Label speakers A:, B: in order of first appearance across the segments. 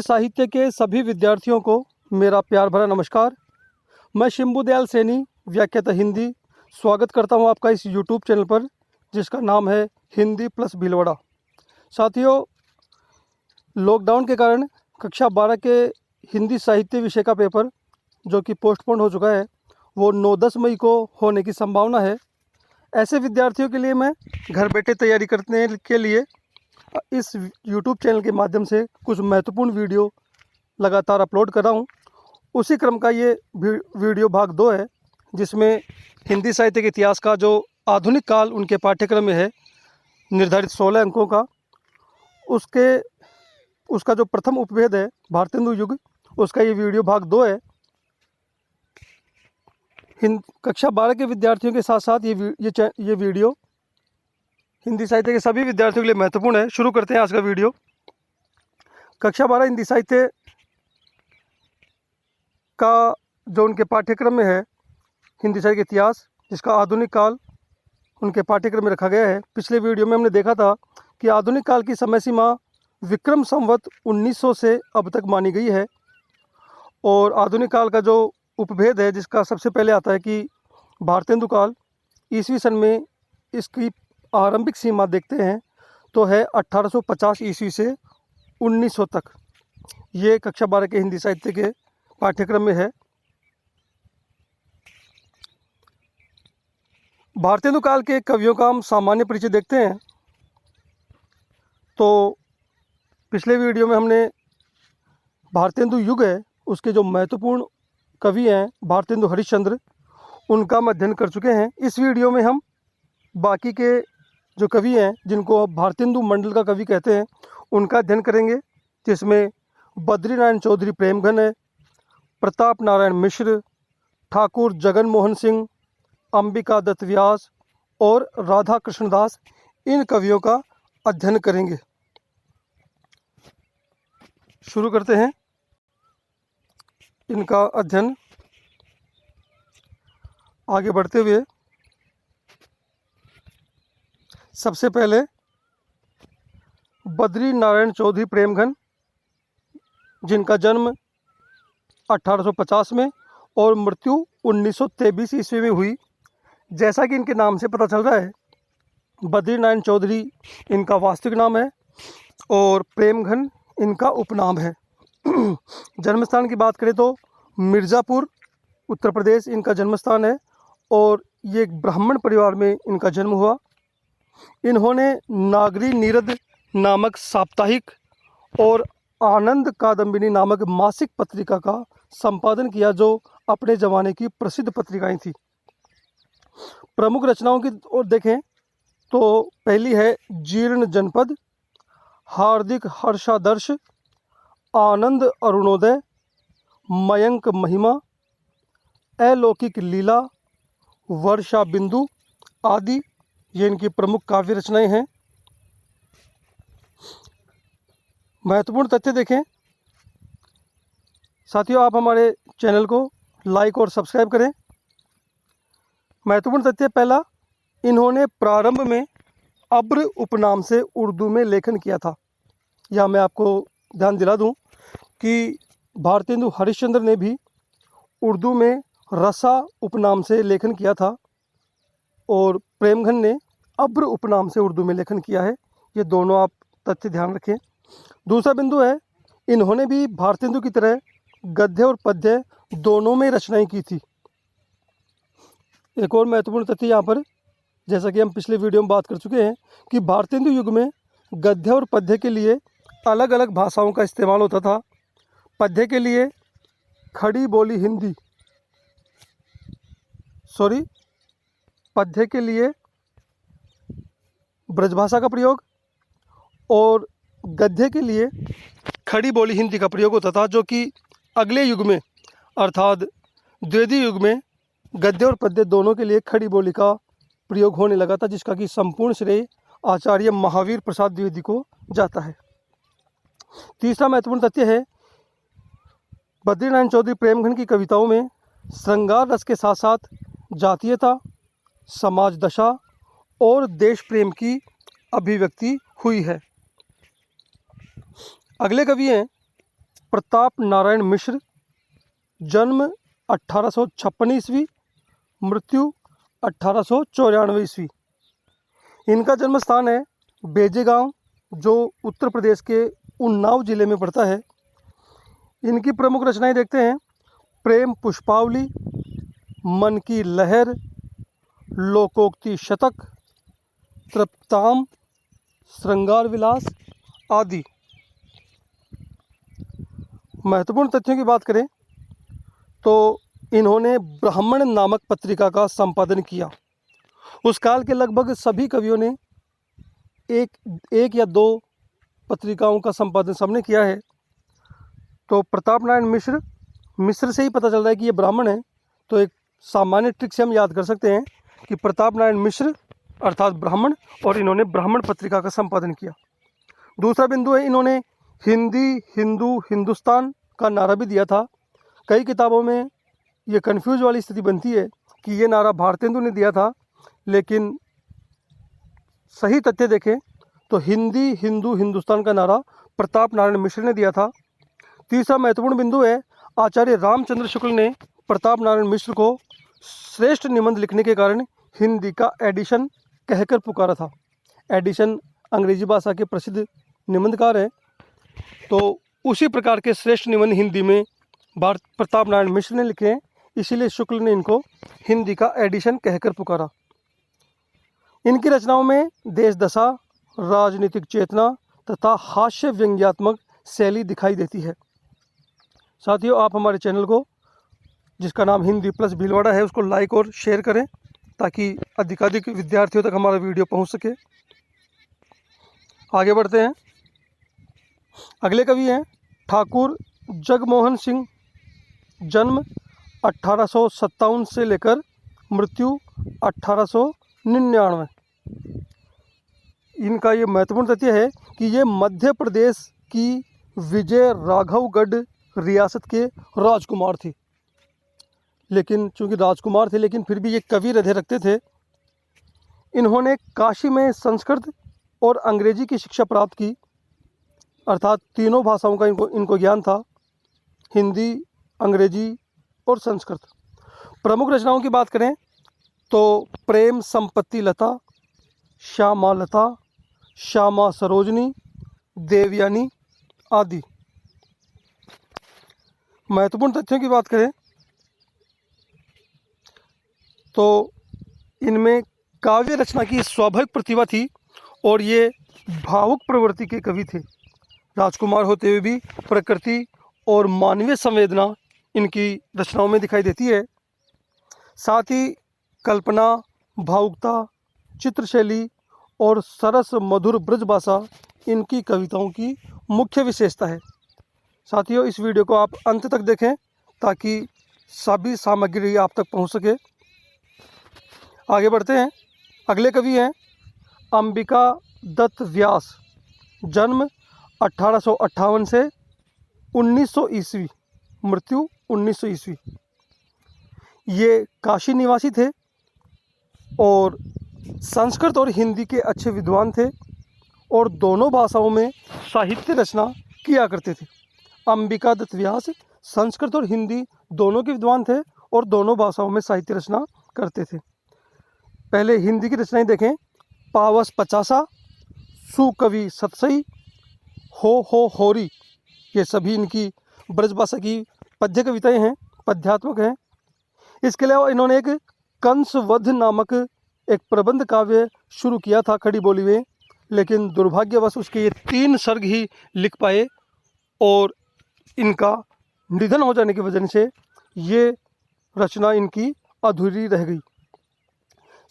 A: हिंदी साहित्य के सभी विद्यार्थियों को मेरा प्यार भरा नमस्कार। मैं शिंबू दयाल सैनी, व्याख्याता हिंदी, स्वागत करता हूं आपका इस यूट्यूब चैनल पर जिसका नाम है हिंदी प्लस भीलवाड़ा। साथियों, लॉकडाउन के कारण कक्षा 12 के हिंदी साहित्य विषय का पेपर जो कि पोस्टपोन हो चुका है, वो 9-10 मई को होने की संभावना है। ऐसे विद्यार्थियों के लिए मैं घर बैठे तैयारी करने के लिए इस यूट्यूब चैनल के माध्यम से कुछ महत्वपूर्ण वीडियो लगातार अपलोड कर रहा हूँ। उसी क्रम का ये वीडियो भाग 2 है, जिसमें हिंदी साहित्य के इतिहास का जो आधुनिक काल उनके पाठ्यक्रम में है निर्धारित 16 अंकों का, उसका जो प्रथम उपभेद है भारतेंदु युग, उसका ये वीडियो भाग 2 है। कक्षा 12 के विद्यार्थियों के साथ साथ ये वीडियो हिंदी साहित्य के सभी विद्यार्थियों के लिए महत्वपूर्ण है। शुरू करते हैं आज का वीडियो। कक्षा 12 हिंदी साहित्य का जो उनके पाठ्यक्रम में है हिंदी साहित्य के इतिहास, जिसका आधुनिक काल उनके पाठ्यक्रम में रखा गया है। पिछले वीडियो में हमने देखा था कि आधुनिक काल की समय सीमा विक्रम संवत 1900 से अब तक मानी गई है। और आधुनिक काल का जो उपभेद है, जिसका सबसे पहले आता है कि भारतेंदु काल, ईस्वी सन में इसकी आरंभिक सीमा देखते हैं तो है 1850 ईस्वी से 1900 तक। ये कक्षा 12 के हिंदी साहित्य के पाठ्यक्रम में है। भारतेंदु काल के कवियों का हम सामान्य परिचय देखते हैं तो पिछले वीडियो में हमने भारतेंदु युग है, उसके जो महत्वपूर्ण कवि हैं भारतेंदु हरिश्चंद्र, उनका हम अध्ययन कर चुके हैं। इस वीडियो में हम बाकी के जो कवि हैं, जिनको भारतेंदु मंडल का कवि कहते हैं, उनका अध्ययन करेंगे, जिसमें बद्रीनारायण चौधरी प्रेमघन है, प्रताप नारायण मिश्र, ठाकुर जगन मोहन सिंह, अंबिका दत्त व्यास और राधा कृष्णदास, इन कवियों का अध्ययन करेंगे। शुरू करते हैं इनका अध्ययन। आगे बढ़ते हुए सबसे पहले बद्री नारायण चौधरी प्रेमघन, जिनका जन्म 1850 में और मृत्यु 1923 ईस्वी में हुई। जैसा कि इनके नाम से पता चल रहा है, बद्री नारायण चौधरी इनका वास्तविक नाम है और प्रेमघन इनका उपनाम है। जन्म स्थान की बात करें तो मिर्ज़ापुर, उत्तर प्रदेश इनका जन्म स्थान है और ये एक ब्राह्मण परिवार में इनका जन्म हुआ। इन्होंने नागरी नीरद नामक साप्ताहिक और आनंद कादम्बिनी नामक मासिक पत्रिका का संपादन किया, जो अपने ज़माने की प्रसिद्ध पत्रिकाएं थी। प्रमुख रचनाओं की ओर देखें तो पहली है जीर्ण जनपद, हार्दिक हर्षादर्श, आनंद अरुणोदय, मयंक महिमा, अलौकिक लीला, वर्षा बिंदु आदि। ये इनकी प्रमुख काव्य रचनाएं हैं। महत्वपूर्ण तथ्य देखें साथियों, आप हमारे चैनल को लाइक और सब्सक्राइब करें। महत्वपूर्ण तथ्य पहला, इन्होंने प्रारंभ में अब्र उपनाम से उर्दू में लेखन किया था। यह मैं आपको ध्यान दिला दूं कि भारतेंदु हरिश्चंद्र ने भी उर्दू में रसा उपनाम से लेखन किया था और प्रेमघन ने अब्र उपनाम से उर्दू में लेखन किया है। ये दोनों आप तथ्य ध्यान रखें। दूसरा बिंदु है, इन्होंने भी भारतेंदु की तरह गद्य और पद्य दोनों में रचनाएं की थी। एक और महत्वपूर्ण तथ्य यहाँ पर, जैसा कि हम पिछले वीडियो में बात कर चुके हैं, कि भारतेंदु युग में गद्य और पद्य के लिए अलग अलग भाषाओं का इस्तेमाल होता था। पद्य के लिए खड़ी बोली हिंदी, पद्य के लिए ब्रजभाषा का प्रयोग और गद्य के लिए खड़ी बोली हिंदी का प्रयोग होता था, जो कि अगले युग में अर्थात द्वितीय युग में गद्य और पद्य दोनों के लिए खड़ी बोली का प्रयोग होने लगा था, जिसका कि संपूर्ण श्रेय आचार्य महावीर प्रसाद द्विवेदी को जाता है। तीसरा महत्वपूर्ण तथ्य है, बद्रीनारायण चौधरी प्रेमघन की कविताओं में श्रृंगार रस के साथ साथ जातीयता, समाज दशा और देश प्रेम की अभिव्यक्ति हुई है। अगले कवि हैं प्रताप नारायण मिश्र, जन्म 1856 ईस्वी, मृत्यु 1894 ईस्वी। इनका जन्म स्थान है बेजे गांव, जो उत्तर प्रदेश के उन्नाव जिले में पड़ता है। इनकी प्रमुख रचनाएं देखते हैं: प्रेम पुष्पावली, मन की लहर, लोकोक्ति शतक, तृप्ताम, श्रृंगार विलास आदि। महत्वपूर्ण तथ्यों की बात करें तो इन्होंने ब्राह्मण नामक पत्रिका का संपादन किया। उस काल के लगभग सभी कवियों ने एक या दो पत्रिकाओं का संपादन सबने किया है। तो प्रताप नारायण मिश्र से ही पता चल रहा है कि ये ब्राह्मण है। तो एक सामान्य ट्रिक से हम याद कर सकते हैं कि प्रताप नारायण मिश्र अर्थात ब्राह्मण, और इन्होंने ब्राह्मण पत्रिका का संपादन किया। दूसरा बिंदु है, इन्होंने हिंदी, हिंदू, हिंदुस्तान का नारा भी दिया था। कई किताबों में ये कन्फ्यूज वाली स्थिति बनती है कि ये नारा भारतेंदु ने दिया था, लेकिन सही तथ्य देखें तो हिंदी, हिंदू, हिंदुस्तान का नारा प्रताप नारायण मिश्र ने दिया था। तीसरा महत्वपूर्ण बिंदु है, आचार्य रामचंद्र शुक्ल ने प्रताप नारायण मिश्र को श्रेष्ठ निबंध लिखने के कारण हिंदी का एडिशन कहकर पुकारा था। एडिशन अंग्रेजी भाषा के प्रसिद्ध निबंधकार हैं। तो उसी प्रकार के श्रेष्ठ निबंध हिंदी में प्रताप नारायण मिश्र ने लिखे हैं, इसीलिए शुक्ल ने इनको हिंदी का एडिशन कहकर पुकारा। इनकी रचनाओं में देश दशा, राजनीतिक चेतना तथा हास्य व्यंग्यात्मक शैली दिखाई देती है। साथियों, आप हमारे चैनल को, जिसका नाम हिंदी प्लस भीलवाड़ा है, उसको लाइक और शेयर करें ताकि अधिकाधिक विद्यार्थियों तक हमारा वीडियो पहुंच सके। आगे बढ़ते हैं। अगले कवि हैं ठाकुर जगमोहन सिंह, जन्म 1857 से लेकर मृत्यु 1899। इनका ये महत्वपूर्ण तथ्य है कि ये मध्य प्रदेश की विजय राघवगढ़ रियासत के राजकुमार थे। लेकिन चूंकि राजकुमार थे, लेकिन फिर भी ये कवि हृदय रखते थे। इन्होंने काशी में संस्कृत और अंग्रेजी की शिक्षा प्राप्त की, अर्थात तीनों भाषाओं का इनको ज्ञान था, हिंदी, अंग्रेजी और संस्कृत। प्रमुख रचनाओं की बात करें तो प्रेम संपत्ति लता, श्यामा लता, श्यामा सरोजनी, देवयानी आदि। महत्वपूर्ण तथ्यों की बात करें तो इनमें काव्य रचना की स्वाभाविक प्रतिभा थी और ये भावुक प्रवृत्ति के कवि थे। राजकुमार होते हुए भी प्रकृति और मानवीय संवेदना इनकी रचनाओं में दिखाई देती है। साथ ही कल्पना, भावुकता, चित्रशैली और सरस मधुर ब्रज भाषा इनकी कविताओं की मुख्य विशेषता है। साथियों, इस वीडियो को आप अंत तक देखें ताकि सभी सामग्री आप तक पहुंच सके। आगे बढ़ते हैं। अगले कवि हैं अंबिका दत्त व्यास, जन्म 1858 से 1900 ईस्वी, मृत्यु 1900 ईस्वी। ये काशी निवासी थे और संस्कृत और हिंदी के अच्छे विद्वान थे और दोनों भाषाओं में साहित्य रचना किया करते थे। अंबिका दत्त व्यास संस्कृत और हिंदी दोनों के विद्वान थे और दोनों भाषाओं में साहित्य रचना करते थे। पहले हिंदी की रचनाएं देखें। पावस पचासा, सुकवि सतसई, हो होरी, ये सभी इनकी ब्रजभाषा की पद्य कविताएं हैं, पद्यात्मक हैं। इसके अलावा इन्होंने एक कंसवध नामक एक प्रबंध काव्य शुरू किया था खड़ी बोली में, लेकिन दुर्भाग्यवश उसके ये 3 सर्ग ही लिख पाए और इनका निधन हो जाने की वजह से ये रचना इनकी अधूरी रह गई।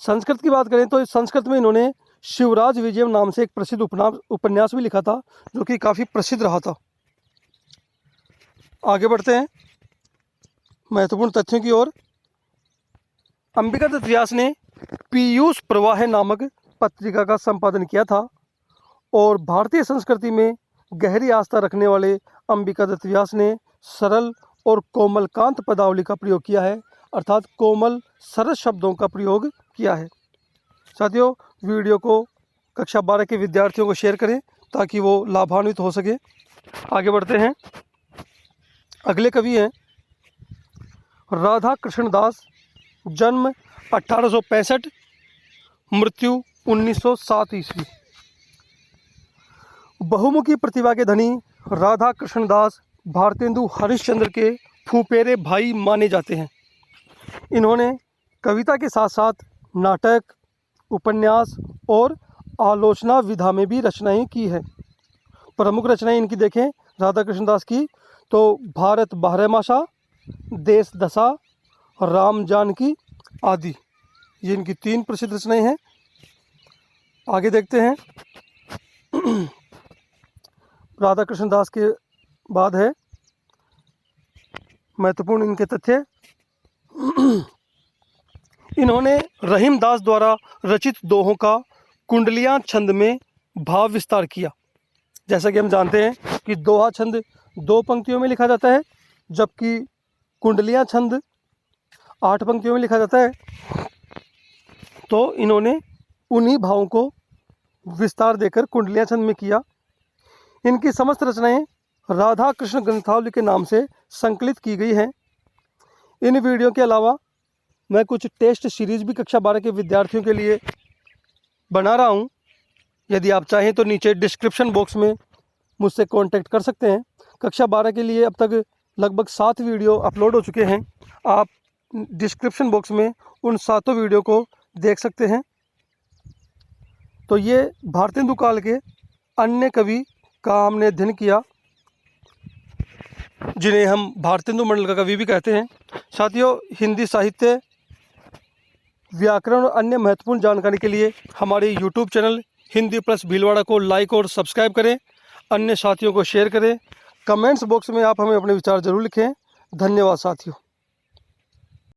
A: संस्कृत की बात करें तो संस्कृत में इन्होंने शिवराज विजयम नाम से एक प्रसिद्ध उपन्यास भी लिखा था, जो कि काफ़ी प्रसिद्ध रहा था। आगे बढ़ते हैं महत्वपूर्ण तथ्यों की ओर। अंबिका दत्त व्यास ने पीयूष प्रवाह नामक पत्रिका का संपादन किया था और भारतीय संस्कृति में गहरी आस्था रखने वाले अंबिका दत्त व्यास ने सरल और कोमलकांत पदावली का प्रयोग किया है, अर्थात कोमल सरस शब्दों का प्रयोग किया है। साथियों, वीडियो को कक्षा 12 के विद्यार्थियों को शेयर करें ताकि वो लाभान्वित हो सके। आगे बढ़ते हैं। अगले कवि हैं राधा कृष्ण दास, जन्म 1865, मृत्यु 1907 ईस्वी। बहुमुखी प्रतिभा के धनी राधा कृष्ण दास भारतेंदु हरिश्चंद्र के फूफेरे भाई माने जाते हैं। इन्होंने कविता के साथ साथ नाटक, उपन्यास और आलोचना विधा में भी रचनाएं की है। प्रमुख रचनाएं इनकी देखें राधा कृष्ण दास की तो भारत बारहमासा, देश दशा, राम जानकी आदि, ये इनकी 3 प्रसिद्ध रचनाएं हैं। आगे देखते हैं राधा कृष्ण दास के बाद है महत्वपूर्ण इनके तथ्य। इन्होंने रहीम दास द्वारा रचित दोहों का कुंडलियाँ छंद में भाव विस्तार किया। जैसा कि हम जानते हैं कि दोहा छंद 2 पंक्तियों में लिखा जाता है, जबकि कुंडलियाँ छंद 8 पंक्तियों में लिखा जाता है। तो इन्होंने उन्हीं भावों को विस्तार देकर कुंडलियाँ छंद में किया। इनकी समस्त रचनाएं राधा कृष्ण ग्रंथावली के नाम से संकलित की गई हैं। इन वीडियो के अलावा मैं कुछ टेस्ट सीरीज़ भी कक्षा 12 के विद्यार्थियों के लिए बना रहा हूं। यदि आप चाहें तो नीचे डिस्क्रिप्शन बॉक्स में मुझसे कांटेक्ट कर सकते हैं। कक्षा 12 के लिए अब तक लगभग 7 वीडियो अपलोड हो चुके हैं। आप डिस्क्रिप्शन बॉक्स में उन 7 वीडियो को देख सकते हैं। तो ये भारतेंदु काल के अन्य कवि का हमने अध्ययन किया, जिन्हें हम भारतेंदु मंडल का कवि भी कहते हैं। साथियों, हिंदी साहित्य, व्याकरण और अन्य महत्वपूर्ण जानकारी के लिए हमारे YouTube channel Hindi plus Bhilwara को लाइक और सब्सक्राइब करें, अन्य साथियों को शेयर करें। कमेंट्स बॉक्स में आप हमें अपने विचार ज़रूर लिखें। धन्यवाद साथियों।